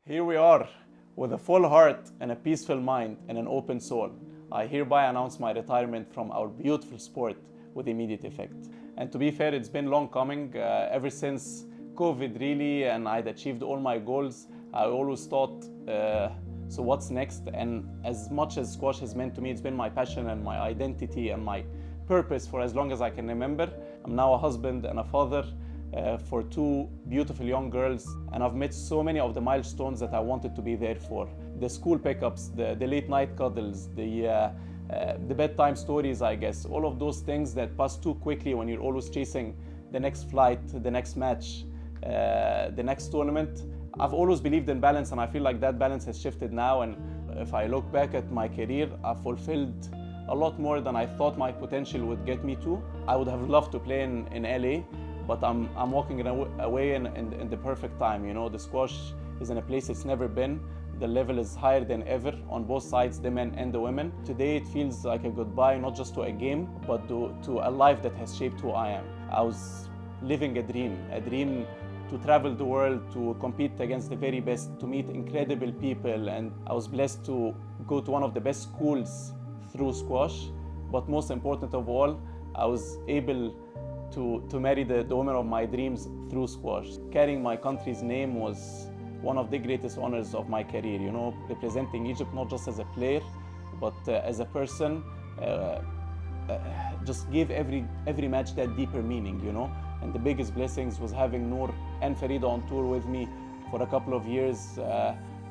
Here we are, with a full heart and a peaceful mind and an open soul. I hereby announce my retirement from our beautiful sport with immediate effect. And to be fair, it's been long coming, ever since COVID really, and I'd achieved all my goals. I always thought, so what's next? And as much as squash has meant to me, it's been my passion and my identity and my purpose for as long as I can remember. I'm now a husband and a father for two beautiful young girls, and I've met so many of the milestones that I wanted to be there for. The school pickups, the late night cuddles, the bedtime stories, I guess, all of those things that pass too quickly when you're always chasing the next flight, the next match, the next tournament. I've always believed in balance, and I feel like that balance has shifted now. And if I look back at my career, I've fulfilled a lot more than I thought my potential would get me to. I would have loved to play in LA, but I'm walking away in the perfect time. You know, the squash is in a place it's never been. The level is higher than ever on both sides, the men and the women. Today it feels like a goodbye, not just to a game, but to a life that has shaped who I am. I was living a dream to travel the world, to compete against the very best, to meet incredible people, and I was blessed to go to one of the best schools through squash. But most important of all, I was able to marry the woman of my dreams through squash. Carrying my country's name was one of the greatest honors of my career, you know, representing Egypt not just as a player, but as a person, just gave every match that deeper meaning, you know. And the biggest blessings was having Noor and Farida on tour with me for a couple of years.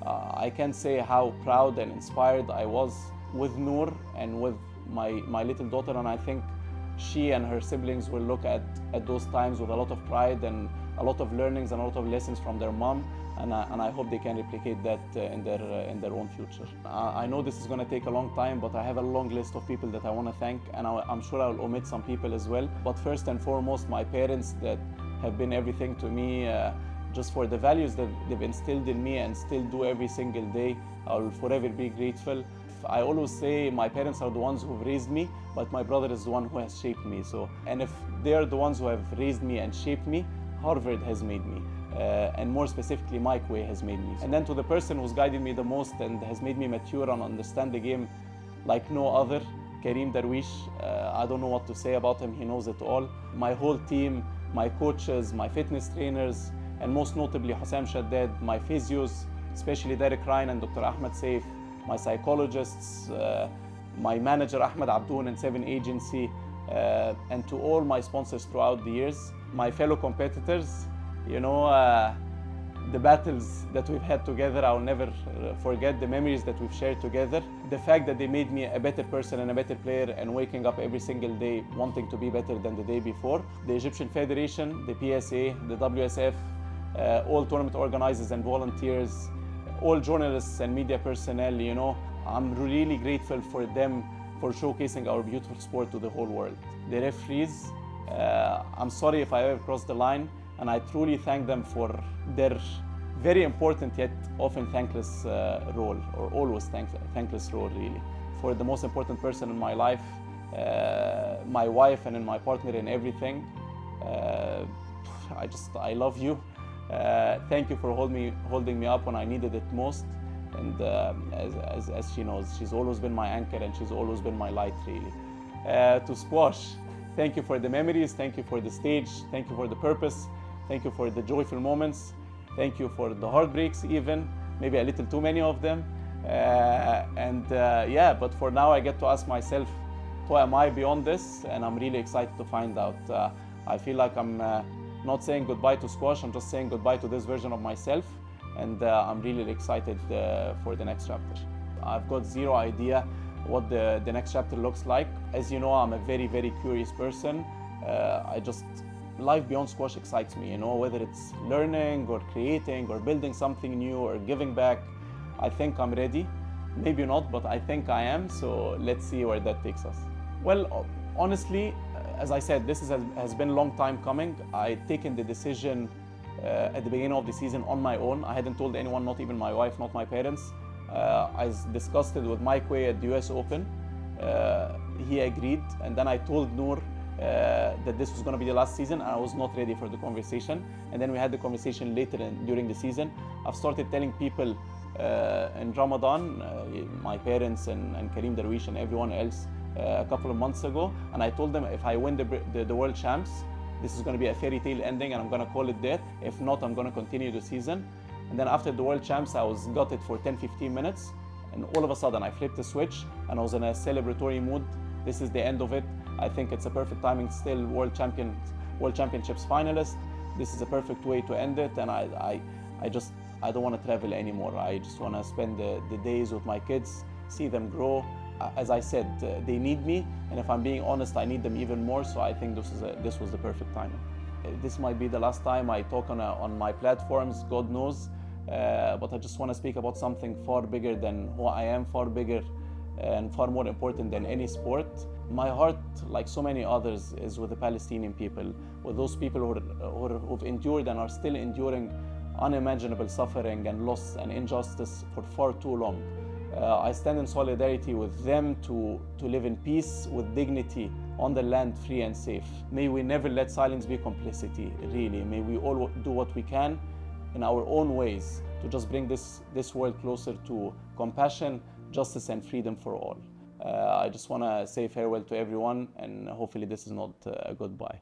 I can't say how proud and inspired I was with Noor and with my little daughter, and I think she and her siblings will look at those times with a lot of pride and a lot of learnings and a lot of lessons from their mom, and I hope they can replicate that in their own future. I know this is going to take a long time, but I have a long list of people that I want to thank, and I'm sure I'll omit some people as well. But first and foremost, my parents that have been everything to me, just for the values that they've instilled in me and still do every single day. I'll forever be grateful. I always say my parents are the ones who've raised me, but my brother is the one who has shaped me. So, and if they are the ones who have raised me and shaped me, Harvard has made me. And more specifically, Mike Way has made me. And then to the person who's guided me the most and has made me mature and understand the game like no other, Kareem Darwish. I don't know what to say about him, he knows it all. My whole team, my coaches, my fitness trainers, and most notably Hussam Shaddad, my physios, especially Derek Ryan and Dr. Ahmed Saif, my psychologists, my manager Ahmed Abdoun and 7 Agency, and to all my sponsors throughout the years, my fellow competitors. You know, the battles that we've had together, I'll never forget the memories that we've shared together. The fact that they made me a better person and a better player, and waking up every single day wanting to be better than the day before. The Egyptian Federation, the PSA, the WSF, all tournament organizers and volunteers, all journalists and media personnel, you know, I'm really grateful for them for showcasing our beautiful sport to the whole world. The referees, I'm sorry if I ever crossed the line, and I truly thank them for their very important yet often thankless role, or always thankless role really. For the most important person in my life, my wife and in my partner in everything, I love you. Thank you for holding me up when I needed it most. And as she knows, she's always been my anchor and she's always been my light really. To squash, thank you for the memories, thank you for the stage, thank you for the purpose, thank you for the joyful moments, thank you for the heartbreaks even, maybe a little too many of them. Yeah, but for now I get to ask myself, who am I beyond this? And I'm really excited to find out. I feel like I'm not saying goodbye to squash, I'm just saying goodbye to this version of myself, and I'm really excited for the next chapter. I've got zero idea what the next chapter looks like. As you know, I'm a very, very curious person. Life beyond squash excites me, you know, whether it's learning or creating or building something new or giving back. I think I'm ready. Maybe not, but I think I am, so let's see where that takes us. Well, honestly, as I said, this has been a long time coming. I'd taken the decision at the beginning of the season on my own. I hadn't told anyone, not even my wife, not my parents. I discussed it with Mike Way at the US Open. He agreed, and then I told Noor that this was going to be the last season, and I was not ready for the conversation. And then we had the conversation later during the season. I've started telling people in Ramadan, my parents and Kareem Darwish and everyone else, a couple of months ago, and I told them if I win the World Champs, this is going to be a fairy tale ending and I'm going to call it there. If not, I'm going to continue the season. And then after the World Champs, I was gutted for 10-15 minutes, and all of a sudden I flipped the switch and I was in a celebratory mood. This is the end of it. I think it's a perfect timing, still World Championships finalist. This is a perfect way to end it, and I don't want to travel anymore. I just want to spend the days with my kids, see them grow. As I said, they need me, and if I'm being honest, I need them even more. So I think this was the perfect timing. This might be the last time I talk on my platforms, God knows, but I just want to speak about something far bigger than who I am, far bigger and far more important than any sport. My heart, like so many others, is with the Palestinian people, with those people who've endured and are still enduring unimaginable suffering and loss and injustice for far too long. I stand in solidarity with them to live in peace with dignity on the land, free and safe. May we never let silence be complicity, really. May we all do what we can in our own ways to just bring this world closer to compassion, justice and freedom for all. I just want to say farewell to everyone, and hopefully this is not a goodbye.